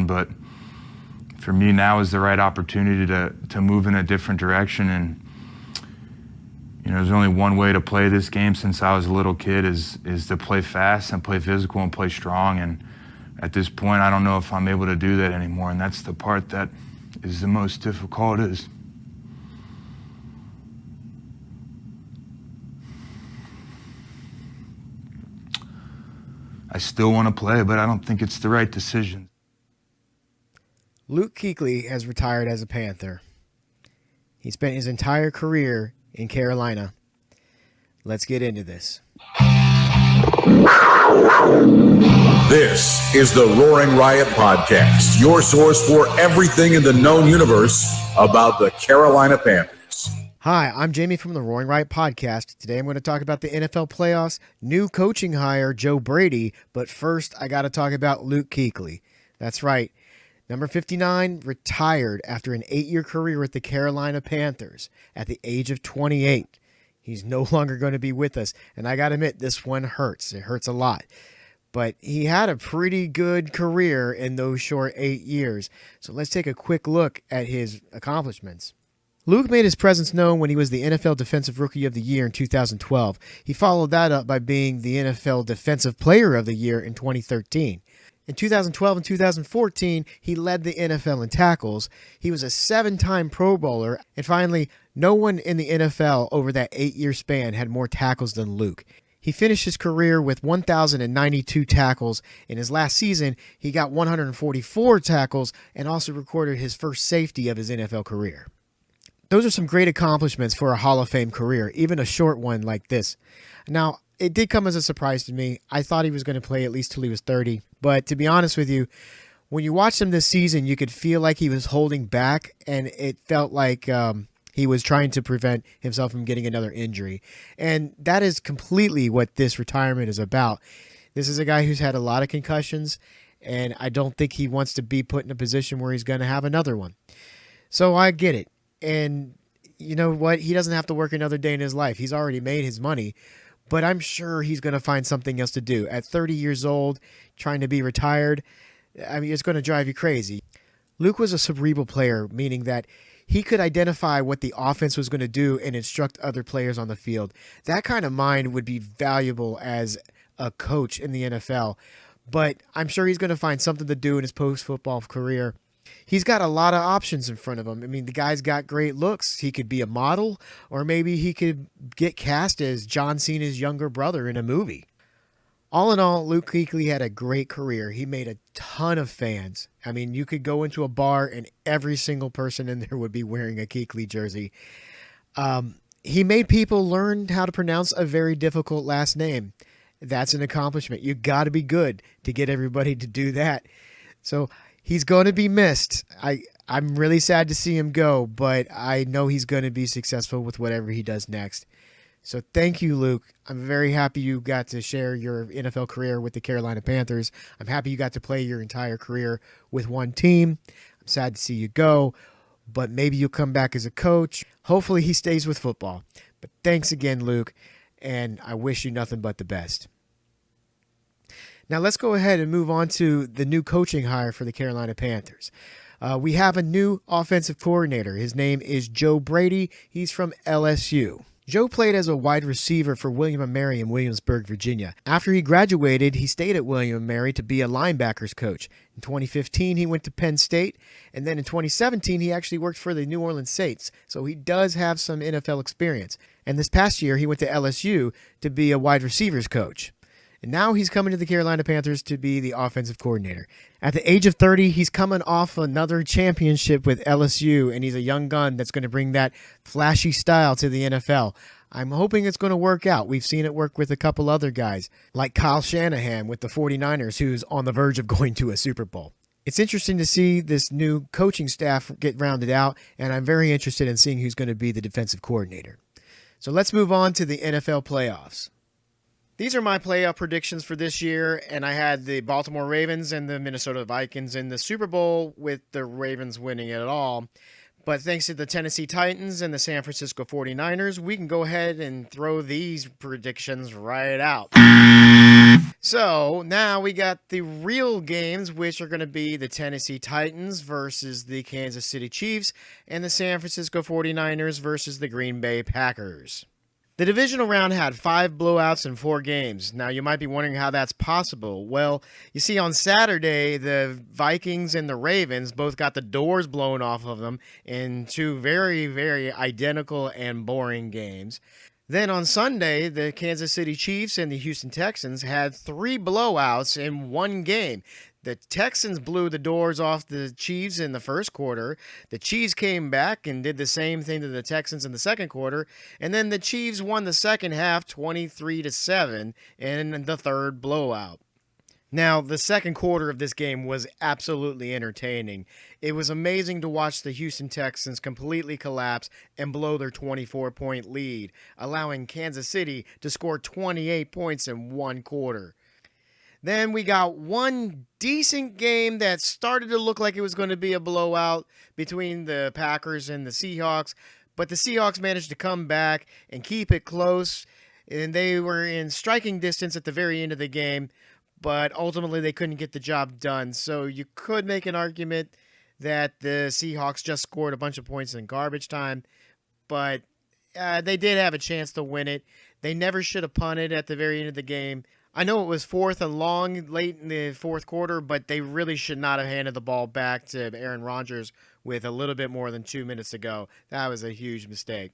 but for me now is the right opportunity to move in a different direction. And there's only one way to play this game since I was a little kid is to play fast and play physical and play strong. And at this point, I don't know if I'm able to do that anymore. And that's the part that is the most difficult. I still want to play, but I don't think it's the right decision. Luke Kuechly has retired as a Panther. He spent his entire career in Carolina. Let's get into this. This is the Roaring Riot Podcast, your source for everything in the known universe about the Carolina Panthers. Hi, I'm Jayme from the Roaring Riot Podcast. Today I'm going to talk about the NFL playoffs, new coaching hire, Joe Brady, but first I got to talk about Luke Kuechly. That's right. Number 59 retired after an 8-year career with the Carolina Panthers at the age of 28. He's no longer going to be with us, and I got to admit, this one hurts. It hurts a lot. But he had a pretty good career in those short 8 years. So let's take a quick look at his accomplishments. Luke made his presence known when he was the NFL Defensive Rookie of the Year in 2012. He followed that up by being the NFL Defensive Player of the Year in 2013. In 2012 and 2014, he led the NFL in tackles. He was a 7-time Pro Bowler. And finally, no one in the NFL over that 8-year span had more tackles than Luke. He finished his career with 1,092 tackles. In his last season, he got 144 tackles and also recorded his first safety of his NFL career. Those are some great accomplishments for a Hall of Fame career, even a short one like this. Now, it did come as a surprise to me. I thought he was going to play at least till he was 30. But to be honest with you, when you watched him this season, you could feel like he was holding back, and it felt like he was trying to prevent himself from getting another injury. And that is completely what this retirement is about. This is a guy who's had a lot of concussions, and I don't think he wants to be put in a position where he's going to have another one. So I get it. And you know what? He doesn't have to work another day in his life. He's already made his money. But I'm sure he's going to find something else to do. At 30 years old, trying to be retired, I mean, it's going to drive you crazy. Luke was a cerebral player, meaning that he could identify what the offense was going to do and instruct other players on the field. That kind of mind would be valuable as a coach in the NFL. But I'm sure he's going to find something to do in his post-football career. He's got a lot of options in front of him. I mean, the guy's got great looks. He could be a model, or maybe he could get cast as John Cena's younger brother in a movie. All in all, Luke Kuechly had a great career. He made a ton of fans. I mean, you could go into a bar and every single person in there would be wearing a Kuechly jersey. He made people learn how to pronounce a very difficult last name. That's an accomplishment. You got to be good to get everybody to do that. So he's going to be missed. I'm really sad to see him go, but I know he's going to be successful with whatever he does next. So thank you, Luke. I'm very happy you got to share your NFL career with the Carolina Panthers. I'm happy you got to play your entire career with one team. I'm sad to see you go, but maybe you'll come back as a coach. Hopefully he stays with football. But thanks again, Luke, and I wish you nothing but the best. Now let's go ahead and move on to the new coaching hire for the Carolina Panthers. We have a new offensive coordinator. His name is Joe Brady. He's from LSU. Joe played as a wide receiver for William & Mary in Williamsburg, Virginia. After he graduated, he stayed at William & Mary to be a linebackers coach. In 2015, he went to Penn State, and then in 2017, he actually worked for the New Orleans Saints, so he does have some NFL experience. And this past year, he went to LSU to be a wide receivers coach. And now he's coming to the Carolina Panthers to be the offensive coordinator. At the age of 30, he's coming off another championship with LSU, and he's a young gun that's going to bring that flashy style to the NFL. I'm hoping it's going to work out. We've seen it work with a couple other guys, like Kyle Shanahan with the 49ers, who's on the verge of going to a Super Bowl. It's interesting to see this new coaching staff get rounded out, and I'm very interested in seeing who's going to be the defensive coordinator. So let's move on to the NFL playoffs. These are my playoff predictions for this year, and I had the Baltimore Ravens and the Minnesota Vikings in the Super Bowl with the Ravens winning it all. But thanks to the Tennessee Titans and the San Francisco 49ers, we can go ahead and throw these predictions right out. So now we got the real games, which are going to be the Tennessee Titans versus the Kansas City Chiefs and the San Francisco 49ers versus the Green Bay Packers. The divisional round had 5 blowouts in 4 games. Now, you might be wondering how that's possible. Well, you see, on Saturday, the Vikings and the Ravens both got the doors blown off of them in 2 very, very identical and boring games. Then on Sunday, the Kansas City Chiefs and the Houston Texans had 3 blowouts in 1 game. The Texans blew the doors off the Chiefs in the first quarter. The Chiefs came back and did the same thing to the Texans in the second quarter. And then the Chiefs won the second half 23-7 in the third blowout. Now, the second quarter of this game was absolutely entertaining. It was amazing to watch the Houston Texans completely collapse and blow their 24-point lead, allowing Kansas City to score 28 points in 1 quarter. Then we got one decent game that started to look like it was going to be a blowout between the Packers and the Seahawks, but the Seahawks managed to come back and keep it close, and they were in striking distance at the very end of the game, but ultimately they couldn't get the job done. So you could make an argument that the Seahawks just scored a bunch of points in garbage time, but they did have a chance to win it. They never should have punted at the very end of the game. I know it was 4th and long late in the fourth quarter, but they really should not have handed the ball back to Aaron Rodgers with a little bit more than 2 minutes to go. That was a huge mistake.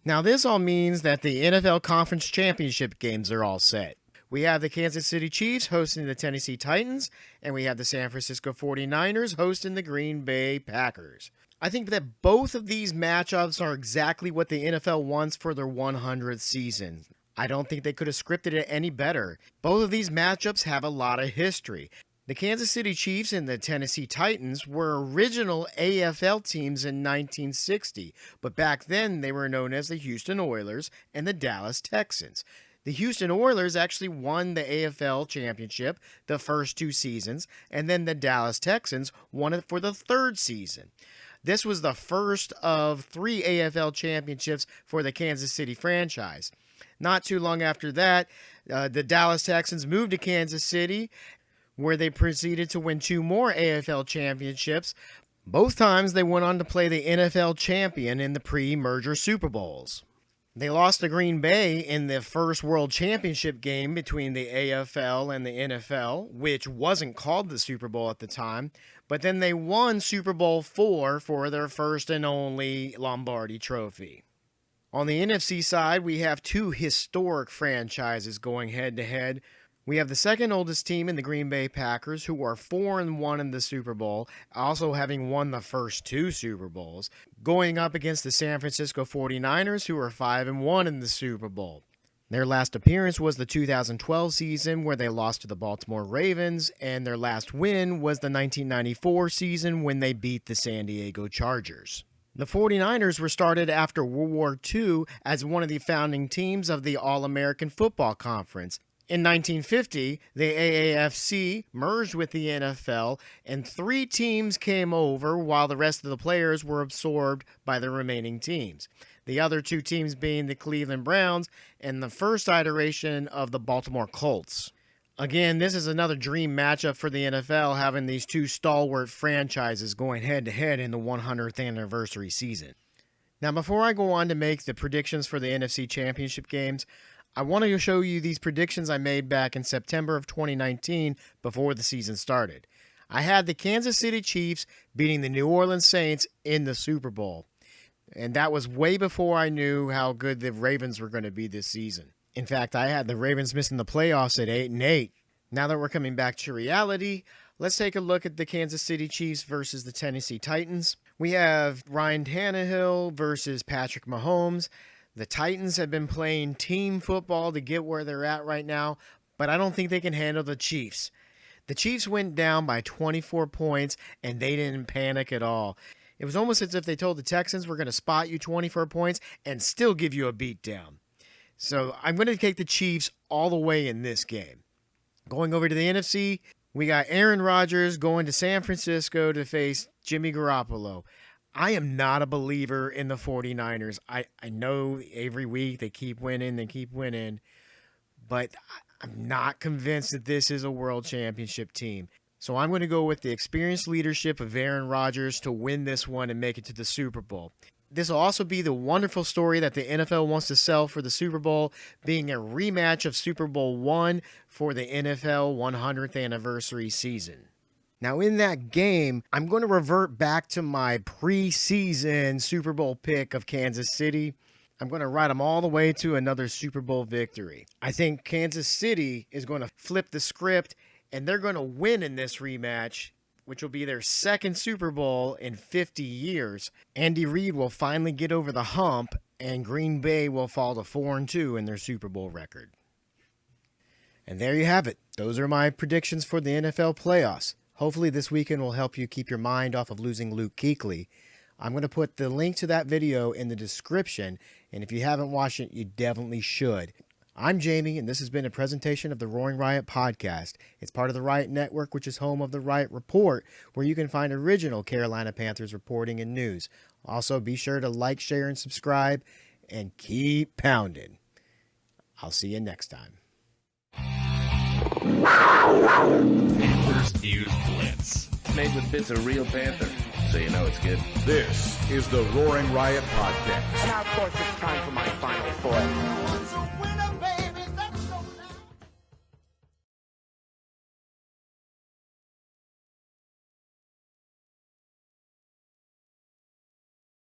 Now, this all means that the NFL Conference Championship games are all set. We have the Kansas City Chiefs hosting the Tennessee Titans, and we have the San Francisco 49ers hosting the Green Bay Packers. I think that both of these matchups are exactly what the NFL wants for their 100th season. I don't think they could have scripted it any better. Both of these matchups have a lot of history. The Kansas City Chiefs and the Tennessee Titans were original AFL teams in 1960, but back then they were known as the Houston Oilers and the Dallas Texans. The Houston Oilers actually won the AFL championship the first 2 seasons, and then the Dallas Texans won it for the 3rd season. This was the first of 3 AFL championships for the Kansas City franchise. Not too long after that, the Dallas Texans moved to Kansas City, where they proceeded to win 2 more AFL championships. Both times they went on to play the NFL champion in the pre-merger Super Bowls. They lost to Green Bay in the first World Championship game between the AFL and the NFL, which wasn't called the Super Bowl at the time, but then they won Super Bowl IV for their first and only Lombardi Trophy. On the NFC side, we have 2 historic franchises going head-to-head. We have the second oldest team in the Green Bay Packers, who are 4-1 in the Super Bowl, also having won the first 2 Super Bowls, going up against the San Francisco 49ers, who are 5-1 in the Super Bowl. Their last appearance was the 2012 season, where they lost to the Baltimore Ravens, and their last win was the 1994 season when they beat the San Diego Chargers. The 49ers were started after World War II as one of the founding teams of the All-American Football Conference. In 1950, the AAFC merged with the NFL, and 3 teams came over while the rest of the players were absorbed by the remaining teams. The other 2 teams being the Cleveland Browns and the first iteration of the Baltimore Colts. Again, this is another dream matchup for the NFL, having these 2 stalwart franchises going head-to-head in the 100th anniversary season. Now, before I go on to make the predictions for the NFC Championship games, I want to show you these predictions I made back in September of 2019 before the season started. I had the Kansas City Chiefs beating the New Orleans Saints in the Super Bowl, and that was way before I knew how good the Ravens were going to be this season. In fact, I had the Ravens missing the playoffs at 8-8. Now that we're coming back to reality, let's take a look at the Kansas City Chiefs versus the Tennessee Titans. We have Ryan Tannehill versus Patrick Mahomes. The Titans have been playing team football to get where they're at right now, but I don't think they can handle the Chiefs. The Chiefs went down by 24 points, and they didn't panic at all. It was almost as if they told the Texans, we're going to spot you 24 points and still give you a beatdown. So I'm going to take the Chiefs all the way in this game. Going over to the NFC, we got Aaron Rodgers going to San Francisco to face Jimmy Garoppolo. I am not a believer in the 49ers. I know every week they keep winning, but I'm not convinced that this is a world championship team. So I'm going to go with the experienced leadership of Aaron Rodgers to win this one and make it to the Super Bowl. This will also be the wonderful story that the NFL wants to sell for the Super Bowl, being a rematch of Super Bowl I for the NFL 100th anniversary season. Now, in that game, I'm going to revert back to my preseason Super Bowl pick of Kansas City. I'm going to ride them all the way to another Super Bowl victory. I think Kansas City is going to flip the script, and they're going to win in this rematch, which will be their second Super Bowl in 50 years. Andy Reid will finally get over the hump, and Green Bay will fall to 4-2 in their Super Bowl record. And there you have it. Those are my predictions for the NFL playoffs. Hopefully this weekend will help you keep your mind off of losing Luke Kuechly. I'm going to put the link to that video in the description, and if you haven't watched it, you definitely should. I'm Jayme, and this has been a presentation of the Roaring Riot Podcast. It's part of the Riot Network, which is home of the Riot Report, where you can find original Carolina Panthers reporting and news. Also, be sure to like, share, and subscribe, and keep pounding. I'll see you next time. Panthers News Blitz. Made with bits of real panther, so you know it's good. This is the Roaring Riot Podcast. And now, of course, it's time for my final four.